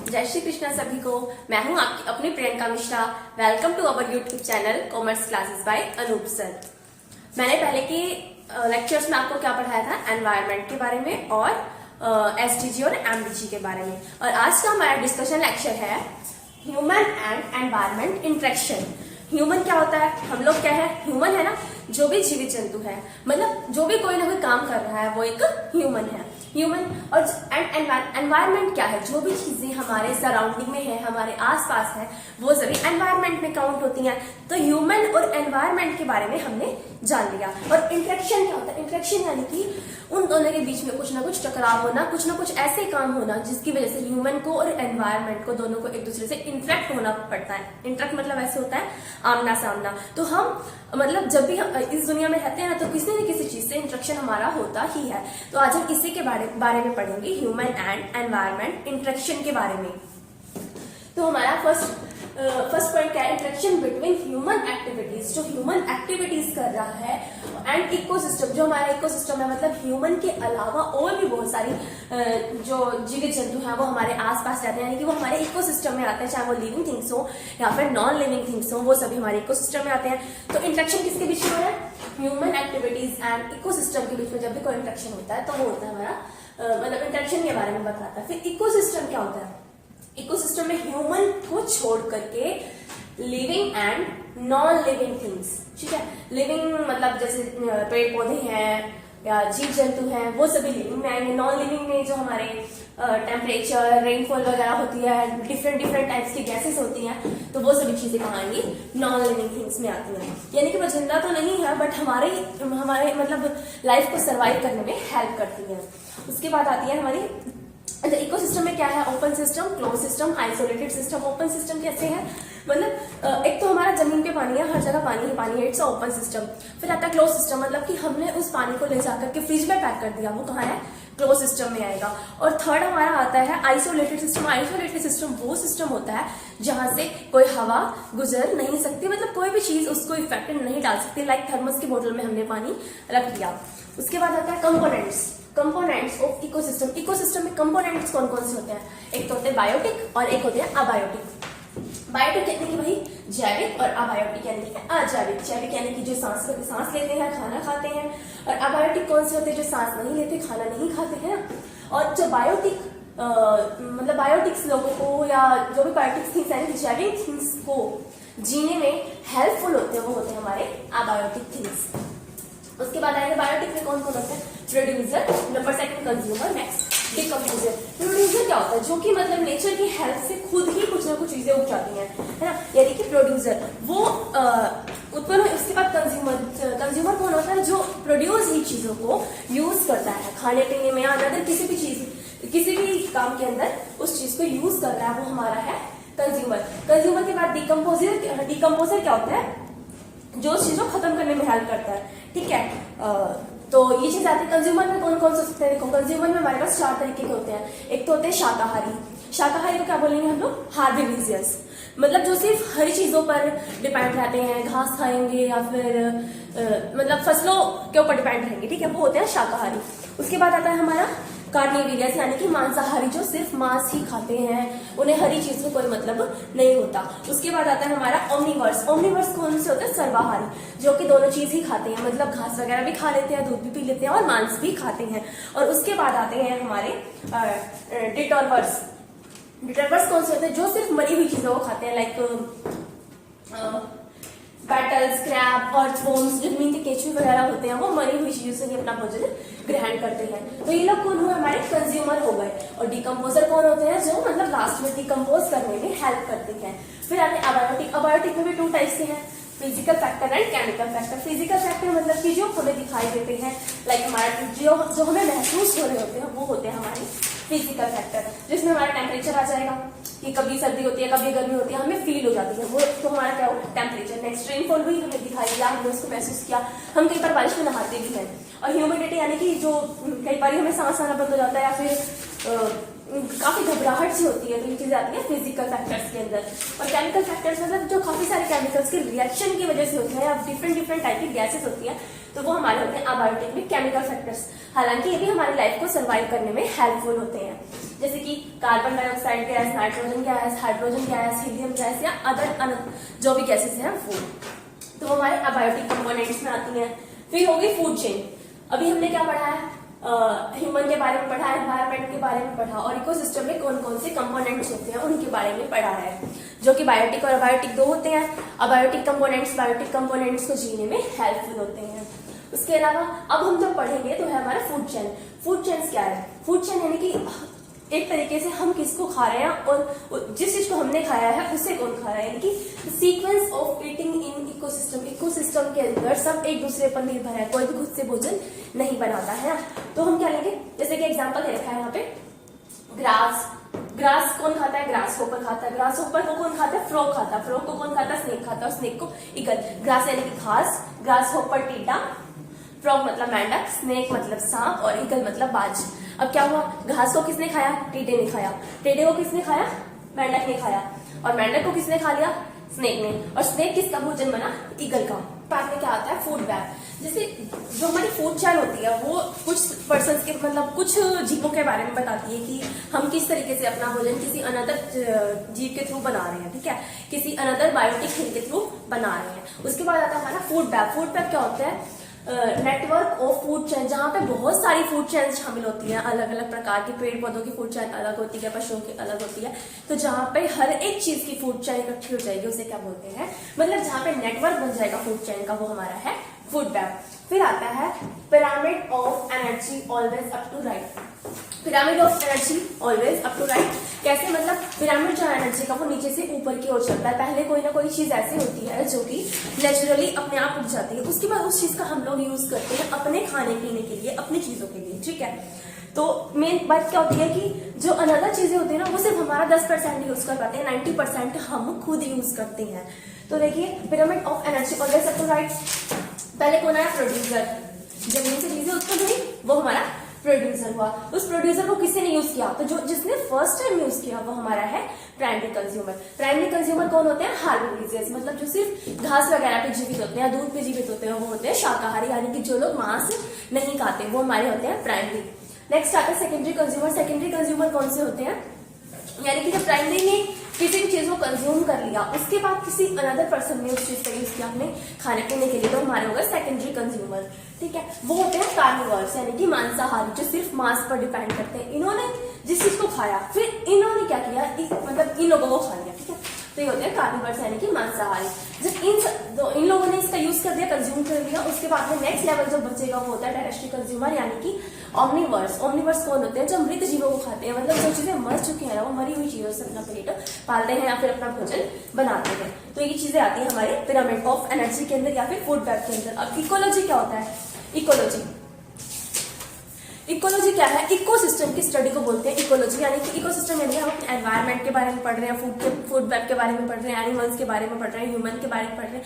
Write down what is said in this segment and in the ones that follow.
जय श्री कृष्णा सभी को। मैं हूं आपकी अपनी Priyanka Mishra. Welcome to our YouTube channel commerce classes by Anoop sir. मैंने पहले के लेक्चर्स में आपको क्या पढ़ाया था, एनवायरनमेंट के बारे में और एसडीजी और एमडीजी के बारे में। और आज का हमारा डिस्कशन लेक्चर है human and environment interaction. Human क्या होता है, हम लोग क्या है, ह्यूमन है ना, जो भी जीवित जंतु है, मतलब जो भी कोई ना कोई काम कर रहा है वो एक ह्यूमन है। ह्यूमन और एनवायरनमेंट क्या है, जो भी चीजें हमारे सराउंडिंग में है, हमारे आसपास है, वो सभी एनवायरनमेंट में काउंट होती हैं। तो ह्यूमन और एनवायरनमेंट के बारे में हमने जान लिया। और इंटरेक्शन क्या होता है, इंटरेक्शन यानी कि उन दोनों के बीच में कुछ ना कुछ टकराव होना, कुछ ना कुछ ऐसे काम होना जिसकी वजह से ह्यूमन को और एनवायरनमेंट को दोनों को एक दूसरे से इंटरेक्ट होना पड़ता है। इंटरेक्ट मतलब ऐसे होता है आमना सामना। तो हम मतलब जब भी हम इस दुनिया में रहते हैं ना, तो किसी न किसी चीज से इंटरेक्शन हमारा होता ही है। तो आज हम इसी के बारे में पढ़ेंगे, ह्यूमन एंड एनवायरनमेंट इंटरेक्शन के बारे में। तो हमारा फर्स्ट पॉइंट क्या है, इंटरेक्शन बिटवीन ह्यूमन एक्टिविटीज। जो ह्यूमन एक्टिविटीज कर रहा है एंड इकोसिस्टम, जो हमारा इकोसिस्टम है, मतलब ह्यूमन के अलावा और भी बहुत सारी जो जीवित जंतु हैं वो हमारे आसपास रहते हैं, यानी कि वो हमारे इकोसिस्टम में आते हैं, चाहे वो लिविंग थिंग्स हो या फिर नॉन लिविंग थिंग्स हो, वो सभी हमारे इकोसिस्टम में आते हैं। तो इंटरेक्शन किसके बीच में हो रहा है, ह्यूमन एक्टिविटीज एंड इकोसिस्टम के बीच में जब भी कोई इंटरेक्शन होता है तो वो होता है हमारा मतलब इंटरेक्शन के बारे में बताता है। फिर इकोसिस्टम क्या होता है, इकोसिस्टम में ह्यूमन को छोड़ करके living and non living things, ठीक है। लिविंग मतलब जैसे पेड़ पौधे हैं या जीव जंतु हैं, वो सभी लिविंग में आएंगे। नॉन लिविंग में जो हमारे टेम्परेचर, रेनफॉल वगैरह होती है, डिफरेंट टाइप्स की गैसेस होती हैं, तो वो सभी चीजें कहाँ आएंगी, नॉन लिविंग थिंग्स में आती हैं। यानी कि वो जिंदा तो नहीं है, बट हमारे मतलब लाइफ को सर्वाइव करने में हेल्प करती है। उसके बाद आती है हमारी इकोसिस्टम में क्या है, open system, close system, isolated system. Open system कैसे है, मतलब एक तो हमारा जमीन पे पानी है, हर जगह पानी ही पानी है, इट्स ओपन सिस्टम। फिर आता है क्लोज सिस्टम, मतलब कि हमने उस पानी को ले जाकर के फ्रिज में पैक कर दिया, वो कहाँ है, क्लोज सिस्टम में आएगा। और थर्ड हमारा आता है आइसोलेटेड सिस्टम। आइसोलेटेड सिस्टम वो सिस्टम होता है जहां से कोई हवा गुजर नहीं सकती, मतलब कोई भी चीज उसको इफेक्ट नहीं डाल सकती। लाइक थर्मस की बोतल में हमने पानी रख दिया। उसके बाद आता है कंपोनेंट्स ऑफ इकोसिस्टम। इकोसिस्टम में कंपोनेंट्स कौन कौन से होते हैं, एक तो होते हैं बायोटिक और एक होते हैं अबायोटिक। बायोटिक यानी कि वही जैविक, और अबायोटिक यानी कि अजैविक। जैविक यानी कि जो सांस लेते हैं, खाना खाते हैं, और अबायोटिक कौन से होते हैं, जो सांस नहीं लेते, खाना नहीं खाते हैं। और जो बायोटिक मतलब बायोटिक्स लोगों को या जो भी बायोटिक्स थिंग्स यानी कि जैविक थिंग्स को जीने में हेल्पफुल होते हैं, वो होते हैं हमारे अबायोटिक थिंग्स। उसके बाद आएगा बायोटिक में कौन कौन होता है, producer, number second consumer, next decomposer. Producer क्या होता है, जो कि मतलब नेचर की हेल्प से खुद ही कुछ ना कुछ चीजें उग जाती हैं, है ना, यानी कि प्रोड्यूसर वो उत्पन्न हो। उसके बाद कंज्यूमर कौन होता है, जो प्रोड्यूस ही चीजों को यूज करता है खाने पीने में, या अदर किसी भी काम के अंदर उस चीज को यूज कर रहा है, वो हमारा है कंज्यूमर। कंज्यूमर के बाद डिकम्पोजर क्या होता है, जो उस चीज को खत्म करने में हेल्प करता है, ठीक है। तो ये चीज आती है कंज्यूमर में कौन कौन से सकते हैं। देखो कंज्यूमर में हमारे पास 4 तरीके के होते हैं। एक तो होते हैं शाकाहारी को क्या बोलेंगे हम लोग, हार्बिविजियस, मतलब जो सिर्फ हरी चीजों पर डिपेंड रहते हैं, घास खाएंगे या फिर मतलब फसलों के ऊपर डिपेंड रहेंगे, ठीक है, वो होते हैं शाकाहारी। उसके बाद आता है हमारा कार्निवोरस, यानी कि मांसाहारी, जो सिर्फ मांस ही खाते हैं, उन्हें हरी चीज से कोई मतलब नहीं होता। उसके बाद आता है हमारा ओमनिवर्स कौन से होते हैं, सर्वाहारी, जो कि दोनों चीज ही खाते हैं, मतलब घास वगैरह भी खा लेते हैं, दूध भी पी लेते हैं और मांस भी खाते हैं। और उसके बाद आते हैं हमारे डिटर्वर्स कौन से होते हैं, जो सिर्फ मरी हुई चीजों को खाते हैं, लाइक बैटल्स, क्रैब, अर्थवॉर्म्स, जो जमीन के केंचुए वगैरह होते हैं, वो मरी हुई चीजों से ही अपना भोजन ग्रहण करते हैं। तो ये लोग कौन हुए, हमारे कंज्यूमर हो गए। और डिकम्पोजर कौन होते हैं, जो मतलब लास्ट में डिकम्पोज करने में हेल्प करते हैं। फिर आते हैं अबायोटिक। अबायोटिक में भी 2 टाइप्स के हैं, physical factor and chemical factor. Physical factor मतलब कि जो हमें दिखाई देते हैं, लाइक हमारा जो हमें महसूस हो रहे होते हैं, वो होते हैं हमारे फिजिकल फैक्टर, जिसमें हमारा टेम्परेचर आ जाएगा कि कभी सर्दी होती है, कभी गर्मी होती है, हमें फील हो जाती है, वो तो हमारा क्या होगा, टेम्परेचर। नेक्स्ट रेनफॉल हुई, हमें दिखाई दिया, हमने उसको महसूस किया, हम कई बार बारिश में नहाते भी हैं। और ह्यूमिडिटी यानी कि जो कई बार हमें सांस आना बंद हो जाता है या फिर काफी घबराहट सी होती है, तो ये चीजें आती है फिजिकल फैक्टर्स के अंदर। और केमिकल फैक्टर्स मतलब जो काफी सारे केमिकल्स के रिएक्शन की वजह से होते हैं, या डिफरेंट टाइप की गैसेस होती है, तो वो हमारे होते हैं अबायोटिक में केमिकल फैक्टर्स। हालांकि ये भी हमारी लाइफ को सर्वाइव करने में हेल्पफुल होते हैं, जैसे कि carbon dioxide gas, nitrogen gas, hydrogen gas, helium gas या अदर जो भी गैसेस हैं वो, तो वो हमारे अबायोटिक कंपोनेंट्स में आती हैं। फिर होगी फूड चेन। अभी हमने क्या पढ़ा है, ह्यूमन के बारे में पढ़ा, एनवायरमेंट के बारे में पढ़ा और इकोसिस्टम में कौन कौन से कंपोनेंट्स होते हैं उनके बारे में पढ़ा है, जो कि बायोटिक और अबायोटिक दो होते हैं। अबायोटिक कंपोनेंट्स बायोटिक कंपोनेंट्स को जीने में हेल्पफुल होते हैं। उसके अलावा अब हम जब पढ़ेंगे तो है हमारा फूड चेन। फूड चेन क्या है? फूड चेन यानी कि एक तरीके से हम किसको खा रहे हैं और जिस चीज को हमने खाया है उसे कौन खा रहा है, यानी कि sequence of eating in ecosystem. Ecosystem के अंदर सब एक दूसरे पर निर्भर है, कोई भी खुद से भोजन नहीं बनाता है। तो हम क्या लेंगे, जैसे कि एग्जांपल दे रखा है यहाँ पे, ग्रास। ग्रास कौन खाता है? ग्रास होपर खाता है। ग्रास होपर को कौन खाता है? फ्रॉग खाता है। फ्रॉग को कौन खाता है? स्नेक खाता है। और स्नेक को ईगल। ग्रास यानी कि घास, ग्रास होपर टीडा, फ्रॉग मतलब मेंढक, स्नेक मतलब सांप और ईगल मतलब बाज। अब क्या हुआ, घास को किसने खाया? टीडे ने खाया। टीडे को किसने खाया? मेंढक ने खाया। और मेंढक को किसने खा लिया? स्नेक ने। और स्नेक किसका भोजन बना? ईगल का। बाद में क्या आता है? Food web. जैसे जो हमारी फूड चेन होती है वो कुछ पर्सन के मतलब कुछ जीवों के बारे में बताती है कि हम किस तरीके से अपना भोजन किसी अनदर जीव के थ्रू बना रहे हैं, ठीक है, किसी अनदर बायोटिक थिंग के थ्रू बना रहे हैं। उसके बाद आता है हमारा फूड वेब। फूड वेब क्या होता है? नेटवर्क ऑफ फूड चेन, जहां पे बहुत सारी फूड चेन शामिल होती हैं। अलग अलग प्रकार के पेड़ पौधों की फूड चेन अलग होती है, पशुओं की अलग होती है। तो जहां पे हर एक चीज की फूड चेन इकट्ठी हो जाएगी उसे क्या बोलते हैं? मतलब जहां पे नेटवर्क बन जाएगा फूड चेन का वो हमारा है फूड वेब। फिर आता है pyramid of energy always up to right. Pyramid of energy always up to right कैसे? मतलब पिरामिड जो एनर्जी का वो नीचे से ऊपर की ओर चलता है। पहले कोई ना कोई चीज ऐसी होती है जो कि नेचुरली अपने आप उठ जाती है, उसके बाद उस चीज का हम लोग यूज करते हैं अपने खाने पीने के लिए, अपनी चीजों के लिए, ठीक है। तो मेन बात क्या होती है कि जो अनदर चीजें होती है ना वो सिर्फ हमारा 10% यूज कर पाते हैं, 90% हम खुद यूज करते हैं। तो देखिए pyramid of energy always up to right. पहले कौन आया? प्रोड्यूसर। जमीन से चीजें उत्पन्न हुई वो हमारा प्रोड्यूसर हुआ। उस प्रोड्यूसर को किसी ने यूज किया? तो जो जिसने फर्स्ट टाइम यूज किया वो हमारा है प्राइमरी कंज्यूमर। प्राइमरी कंज्यूमर कौन होते हैं? हार्बोरिजियस, मतलब जो सिर्फ घास वगैरह पे जीवित होते हैं, दूध पे जीवित होते हैं, वो होते हैं शाकाहारी, यानी कि जो लोग मांस नहीं खाते वो हमारे होते हैं प्राइमरी। नेक्स्ट आता है सेकेंडरी कंज्यूमर। सेकेंडरी कंज्यूमर कौन से होते हैं? यानी कि जब प्राइमरी ने किसी भी चीज को कंज्यूम कर लिया उसके बाद किसी अनदर पर्सन ने उस चीज का यूज किया अपने खाने पीने के लिए, तो हमारे होगा सेकेंडरी कंज्यूमर, ठीक है। वो होते हैं कार्निवर्स, यानी कि मांसाहारी, जो सिर्फ मांस पर डिपेंड करते हैं। इन्होंने जिस चीज को खाया फिर इन्होंने क्या किया, मतलब इन लोगों को खा लिया, ठीक है। तो ये होते हैं कार्निवर्स यानी कि मांसाहारी। जब इन लोगों ने इसका यूज कर दिया, कंज्यूम कर लिया, उसके बाद में नेक्स्ट लेवल जो बचेगा वो होता है टेरेस्ट्रियल कंज्यूमर, यानी कि ऑमनिवर्स। ऑमनिवर्स कौन होते हैं? जो मृत जीवों को खाते हैं, मतलब जो चीजें मर चुकी हैं ना वो मरी हुई चीजों से अपना पेट पालते हैं या फिर अपना भोजन बनाते हैं। तो ये चीजें आती है हमारे पिरामिड ऑफ एनर्जी के अंदर या फिर फूड वेब के अंदर। अब इकोलॉजी क्या होता है? इकोलॉजी इकोलॉजी क्या है? इकोसिस्टम की स्टडी को बोलते हैं इकोलॉजी, यानी कि इकोसिस्टम यानी हम अपने एनवायरमेंट के बारे में पढ़ रहे हैं, फूड वेब के बारे में पढ़ रहे हैं, एनिमल्स के बारे में पढ़ रहे हैं, ह्यूमन के बारे में पढ़ रहे हैं,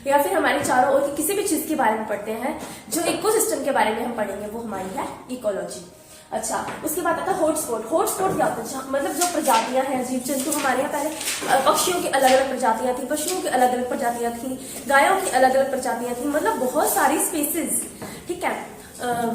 या फिर हमारे चारों ओर की किसी भी चीज के बारे में पढ़ते हैं। जो इकोसिस्टम के बारे में हम पढ़ेंगे वो हमारी है इकोलॉजी। अच्छा, उसके बाद आता है हॉटस्पॉट। हॉटस्पॉट क्या होता है? मतलब जो प्रजातियां हैं जीव जंतु हमारे यहाँ, पहले पक्षियों की अलग अलग प्रजातियां थी, पशुओं की अलग अलग प्रजातियां थी, गायों की अलग अलग प्रजातियां थी, मतलब बहुत सारी स्पीसीज, ठीक है।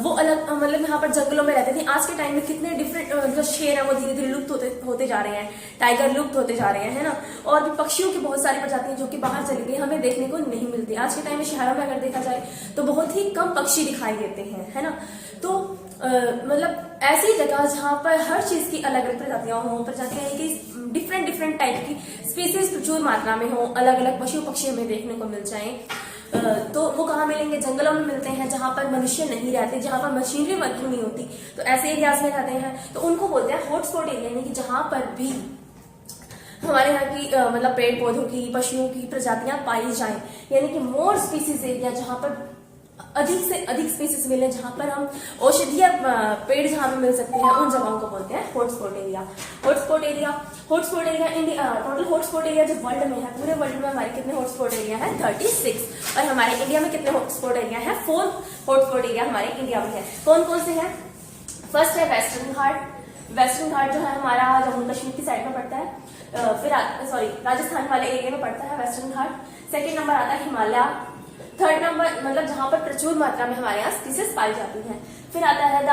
वो अलग मतलब यहाँ पर जंगलों में रहते थे। आज के टाइम में कितने डिफरेंट जो शेर है वो धीरे धीरे लुप्त होते जा रहे हैं, टाइगर लुप्त होते जा रहे हैं, है ना। और भी पक्षियों की बहुत सारी प्रजातियां जो कि बाहर चली गई, हमें देखने को नहीं मिलती। आज के टाइम में शहरों में अगर देखा जाए तो बहुत ही कम पक्षी दिखाई देते हैं, है ना। तो मतलब ऐसी जगह जहाँ पर हर चीज की अलग अलग प्रजातियां हों, प्रजातियां यानी कि डिफरेंट टाइप की स्पीसीज प्रचुर मात्रा में हो, अलग अलग पशु पक्षी हमें देखने को मिल जाए, तो वो कहाँ मिलेंगे? जंगलों में मिलते हैं, जहां पर मनुष्य नहीं रहते, जहां पर मशीनरी वर्किंग नहीं होती, तो ऐसे एरियाज में रहते हैं। तो उनको बोलते हैं हॉटस्पॉट एरिया, यानी कि जहां पर भी हमारे यहाँ की मतलब पेड़ पौधों की, पशुओं की प्रजातियां पाई जाएं, यानी कि मोर स्पीसीज एरिया, जहां पर अधिक से अधिक स्पीसीज मिले, जहां पर हम औषधीय पेड़ जहां पे मिल सकते हैं, उन जगहों को बोलते हैं hotspot area. Hotspot area India, total hotspot area जो वर्ल्ड में है, पूरे वर्ल्ड में हमारे कितने हॉटस्पॉट एरिया है? 36। और हमारे इंडिया में कितने हॉटस्पॉट एरिया है? 4 हॉटस्पॉट एरिया हमारे इंडिया में है। कौन कौन से हैं? फर्स्ट है वेस्टर्न घाट। वेस्टर्न घाट जो है हमारा जम्मू कश्मीर की साइड में पड़ता है, फिर राजस्थान वाले एरिया में पड़ता है वेस्टर्न घाट। सेकेंड नंबर आता है हिमालय। थर्ड नंबर मतलब जहां पर प्रचुर मात्रा में हमारे यहाँ स्पीसीज पाई जाती हैं। फिर आता है द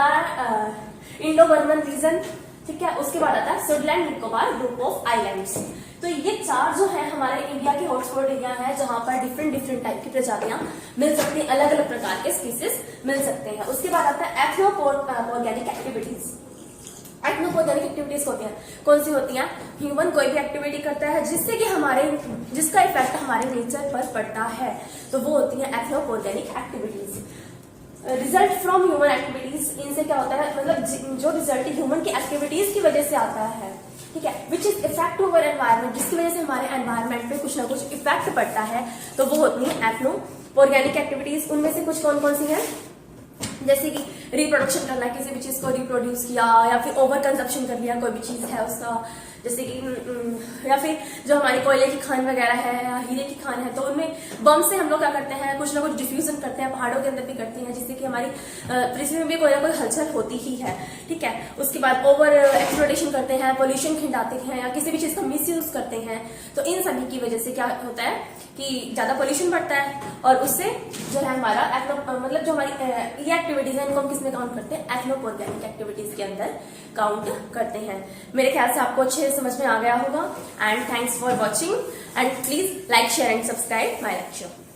इंडो बर्मन रीजन, ठीक है। उसके बाद आता है सुडलैंड निकोबार ग्रुप ऑफ आइलैंड्स। तो ये 4 जो है हमारे इंडिया के हॉटस्पॉट एरिया है जहां पर डिफरेंट टाइप की प्रजातियां मिल सकती हैं, अलग अलग प्रकार के स्पीसीज मिल सकते हैं। उसके बाद आता है एथनोपॉर्गेनिक एक्टिविटीज। एथनोपॉर्गेनिक एक्टिविटीज होती हैं, कौन सी होती हैं? ह्यूमन कोई भी एक्टिविटी करता है जिसका इफेक्ट हमारे नेचर पर पड़ता है, तो वो होती है एथनोपॉर्गेनिक activities. Result from human activities, इनसे क्या होता है, मतलब जो रिजल्ट ह्यूमन की एक्टिविटीज की वजह से आता है, ठीक है, which is effect over environment, जिसकी वजह से हमारे एनवायरमेंट पे कुछ ना कुछ इफेक्ट पड़ता है, तो वो होती है एथनोपॉर्गेनिक एक्टिविटीज। उनमें से कुछ कौन कौन सी है? जैसे कि रिप्रोडक्शन करना, किसी भी चीज को रिप्रोड्यूस किया, या फिर ओवर कंजप्शन कर लिया कोई भी चीज है उसका, जैसे कि या फिर जो हमारी कोयले की खान वगैरह है या हीरे की खान है, तो उनमें बम से हम लोग क्या करते हैं, कुछ ना कुछ डिफ्यूजन करते हैं, पहाड़ों के अंदर भी करते हैं, जिससे कि हमारी पृथ्वी में भी कोई ना कोई हलचल होती ही है, ठीक है। उसके बाद ओवर एक्सप्लोरेशन करते हैं, पोल्यूशन खिंडाते हैं, या किसी भी चीज का मिसयूज करते हैं, तो इन सभी की वजह से क्या होता है कि ज्यादा पोल्यूशन बढ़ता है, और उससे जो है हमारा मतलब जो हमारी ये एक्टिविटीज है, इनको हम किसमें काउंट करते हैं? एथनोपॉर्गेनिक एक्टिविटीज के अंदर काउंट करते हैं। मेरे ख्याल से आपको अच्छे से समझ में आ गया होगा, and thanks for watching, and please like share and subscribe my lecture.